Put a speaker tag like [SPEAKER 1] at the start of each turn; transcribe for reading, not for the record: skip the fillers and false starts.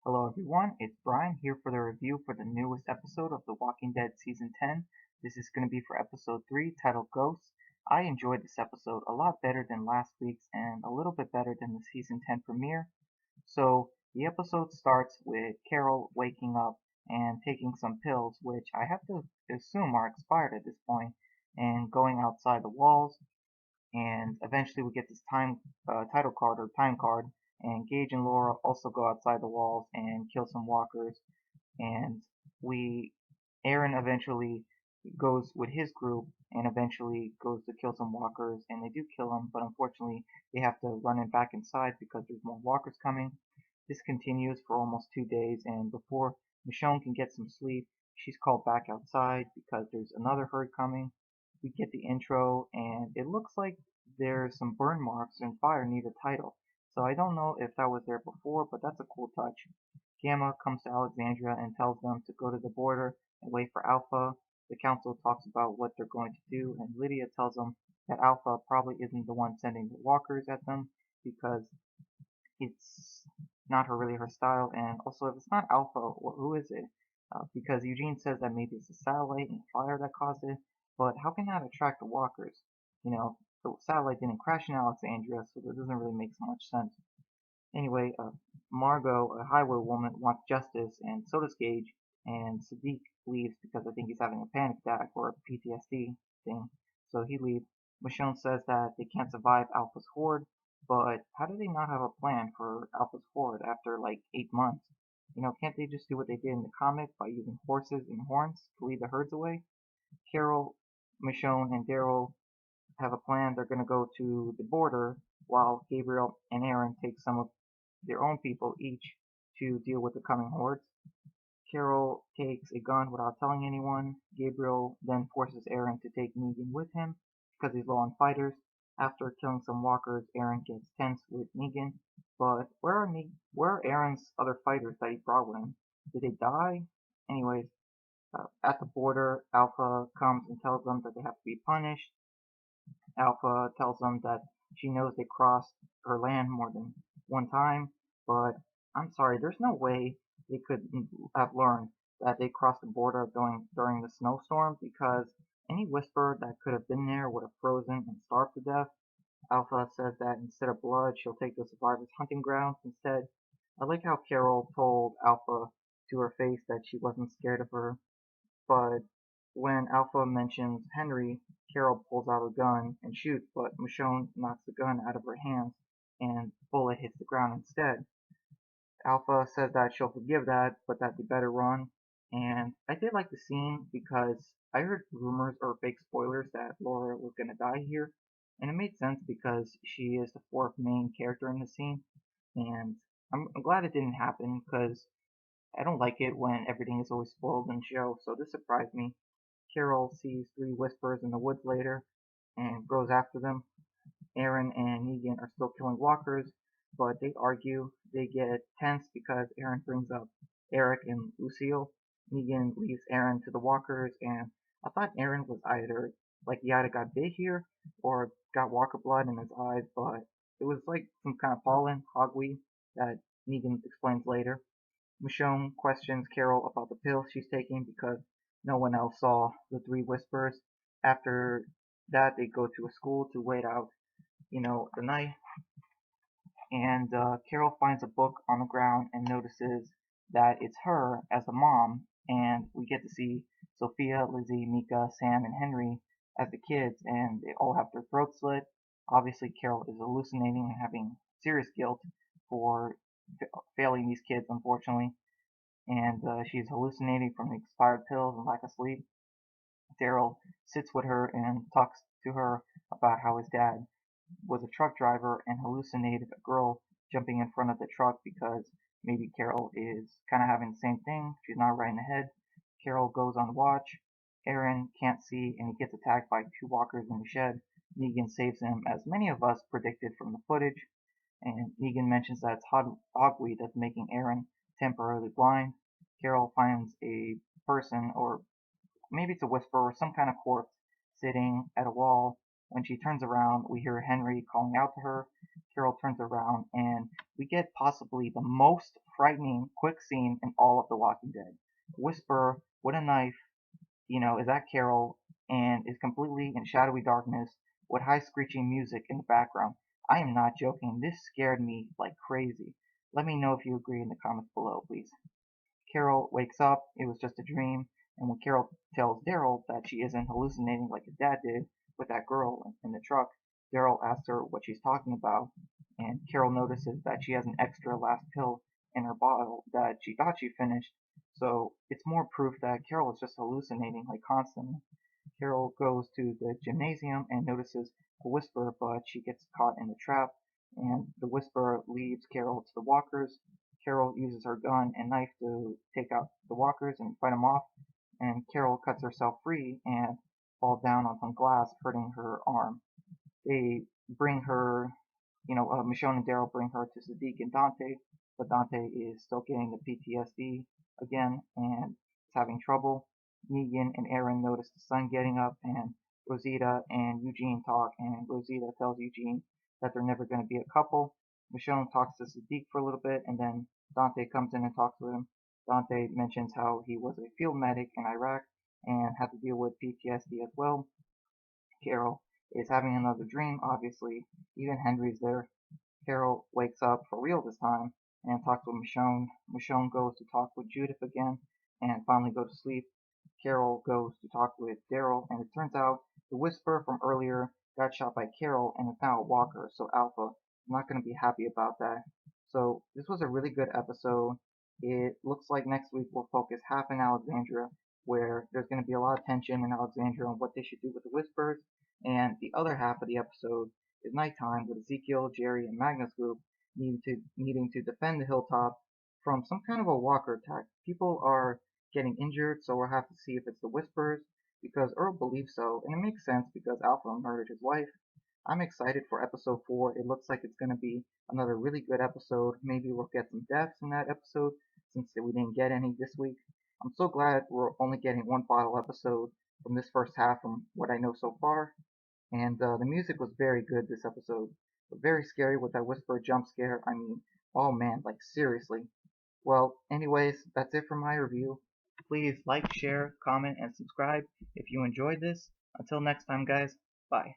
[SPEAKER 1] Hello everyone, it's Brian here for the review for the newest episode of The Walking Dead Season 10. This is going to be for episode 3 titled Ghosts. I enjoyed this episode a lot better than last week's and a little bit better than the Season 10 premiere. So the episode starts with Carol waking up and taking some pills, which I have to assume are expired at this point, and going outside the walls, and eventually we get this title card or time card, and Gage and Laura also go outside the walls and kill some walkers, and we Aaron eventually goes with his group and eventually goes to kill some walkers, and they do kill him, but unfortunately they have to run it back inside because there's more walkers coming. This continues for almost 2 days, and before Michonne can get some sleep, she's called back outside because there's another herd coming. We get the intro, and it looks like there's some burn marks and fire near the title. So I don't know if that was there before, but that's a cool touch. Gamma comes to Alexandria and tells them to go to the border and wait for Alpha. The council talks about what they're going to do, and Lydia tells them that Alpha probably isn't the one sending the walkers at them because it's not really her style. And also, if it's not Alpha, who is it? Because Eugene says that maybe it's a satellite and fire that caused it, but how can that attract the walkers? The satellite didn't crash in Alexandria, so that doesn't really make so much sense. Anyway, Margot, a highway woman, wants justice, and so does Gage, and Sadiq leaves because I think he's having a panic attack or a PTSD thing, so he leaves. Michonne says that they can't survive Alpha's horde, but how do they not have a plan for Alpha's horde after like 8 months? Can't they just do what they did in the comic by using horses and horns to lead the herds away? Carol, Michonne, and Daryl have a plan. They're going to go to the border while Gabriel and Aaron take some of their own people each to deal with the coming hordes. Carol takes a gun without telling anyone. Gabriel then forces Aaron to take Negan with him because he's low on fighters. After killing some walkers, Aaron gets tense with Negan. But where are Aaron's other fighters that he brought with him? Did they die? Anyways, at the border, Alpha comes and tells them that they have to be punished. Alpha tells them that she knows they crossed her land more than one time, but I'm sorry, there's no way they could have learned that they crossed the border during the snowstorm because any whisper that could have been there would have frozen and starved to death. Alpha says that instead of blood, she'll take the survivors' hunting grounds instead. I like how Carol told Alpha to her face that she wasn't scared of her, but when Alpha mentions Henry, Carol pulls out a gun and shoots, but Michonne knocks the gun out of her hands and the bullet hits the ground instead. Alpha says that she'll forgive that, but that they better run. And I did like the scene because I heard rumors or fake spoilers that Laura was gonna die here, and it made sense because she is the fourth main character in the scene, and I'm glad it didn't happen because I don't like it when everything is always spoiled in the show, so this surprised me. Carol sees three whispers in the woods later and goes after them. Aaron and Negan are still killing walkers, but they argue. They get tense because Aaron brings up Eric and Lucille. Negan leaves Aaron to the walkers, and I thought Aaron was he either got bit here or got walker blood in his eyes, but it was like some kind of pollen, hogweed, that Negan explains later. Michonne questions Carol about the pills she's taking because no one else saw the three whispers. After that, they go to a school to wait out, the night. And Carol finds a book on the ground and notices that it's her as a mom. And we get to see Sophia, Lizzie, Mika, Sam, and Henry as the kids, and they all have their throats slit. Obviously, Carol is hallucinating and having serious guilt for failing these kids, unfortunately, and she's hallucinating from the expired pills and lack of sleep. Daryl sits with her and talks to her about how his dad was a truck driver and hallucinated a girl jumping in front of the truck because maybe Carol is kind of having the same thing. She's not right in the head. Carol goes on watch. Aaron can't see and he gets attacked by two walkers in the shed. Negan saves him, as many of us predicted from the footage. And Negan mentions that it's hogweed that's making Aaron temporarily blind. Carol finds a person, or maybe it's a whisper or some kind of corpse, sitting at a wall. When she turns around, we hear Henry calling out to her. Carol turns around and we get possibly the most frightening quick scene in all of The Walking Dead. Whisper with a knife, is at Carol and is completely in shadowy darkness with high screeching music in the background. I am not joking. This scared me like crazy. Let me know if you agree in the comments below, please. Carol wakes up, it was just a dream, and when Carol tells Daryl that she isn't hallucinating like his dad did with that girl in the truck, Daryl asks her what she's talking about, and Carol notices that she has an extra last pill in her bottle that she thought she finished, so it's more proof that Carol is just hallucinating like constantly. Carol goes to the gymnasium and notices a Whisperer, but she gets caught in the trap, and the Whisperer leads Carol to the walkers. Carol uses her gun and knife to take out the walkers and fight them off, and Carol cuts herself free and falls down on some glass, hurting her arm. They bring her, Michonne and Daryl bring her to Sadiq and Dante, but Dante is still getting the PTSD again and is having trouble. Negan and Aaron notice the sun getting up, and Rosita and Eugene talk, and Rosita tells Eugene that they're never going to be a couple. Michonne talks to Sadiq for a little bit, and then Dante comes in and talks with him. Dante mentions how he was a field medic in Iraq and had to deal with PTSD as well. Carol is having another dream, obviously. Even Henry's there. Carol wakes up for real this time and talks with Michonne. Michonne goes to talk with Judith again and finally go to sleep. Carol goes to talk with Daryl, and it turns out the Whisperer from earlier got shot by Carol and is now a walker, so Alpha. I'm not going to be happy about that. So this was a really good episode. It looks like next week we'll focus half in Alexandria, where there's going to be a lot of tension in Alexandria on what they should do with the Whisperers, and the other half of the episode is nighttime with Ezekiel, Jerry, and Magnus group needing to defend the hilltop from some kind of a walker attack. People are getting injured, so we'll have to see if it's the Whisperers, because Earl believes so, and it makes sense because Alpha murdered his wife. I'm excited for episode 4. It looks like it's going to be another really good episode. Maybe we'll get some deaths in that episode since we didn't get any this week. I'm so glad we're only getting one bottle episode from this first half from what I know so far. And the music was very good this episode. But very scary with that Whisper jump scare. I mean, oh man, like seriously. Well, anyways, that's it for my review. Please like, share, comment, and subscribe if you enjoyed this. Until next time, guys. Bye.